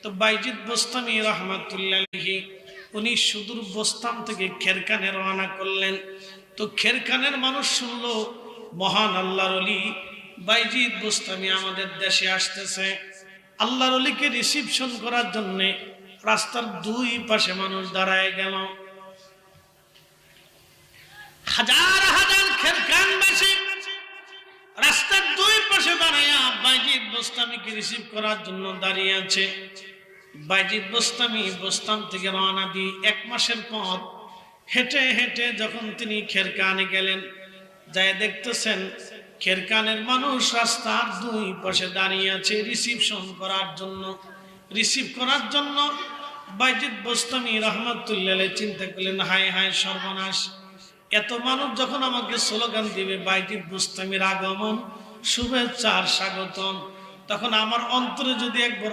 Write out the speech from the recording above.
তো বাইজিদ বোস্তামি রহমাতুল্লাহ আলাইহি উনি সুদূর বোস্তাম থেকে খেরকানে রওনা করলেন। তো খেরকানের মানুষ শুনলো মহান আল্লাহর ওলি বাইজিদ বোস্তামি আমাদের দেশে আসতেছে। আল্লাহর ওলিকে রিসিপশন করার জন্য রাস্তার দুই পাশে মানুষ দাঁড়ায় গেল। হাজার হাজার খেরকানবাসী রাস্তার দুই পাশে দাঁড়ায়া বাইজিদ বোস্তামিকে রিসিভ করার জন্য দাঁড়িয়ে আছে। বাইজিদ বোস্তামি বোস্তাম থেকে রওনা দিয়ে 1 মাসের পথ হেঁটে হেঁটে যখন তিনি খেরকানে গেলেন, যায় দেখতেছেন খেরকানের মানুষ রাস্তার দুই পাশে দাঁড়িয়ে আছে রিসিপশন করার জন্য। রিসিভ করার জন্য বাইজিদ বোস্তামি রহমাতুল্লাহ আলাইহি চিন্তা করলেন, হায় হায় সর্বনাশ, এত মানুষ যখন আমাকে স্লোগান দিবে বাইজিদ বোস্তামির আগমন, শুভেচ্ছা আর স্বাগতম, তখন আমার অন্তরে যদি একবার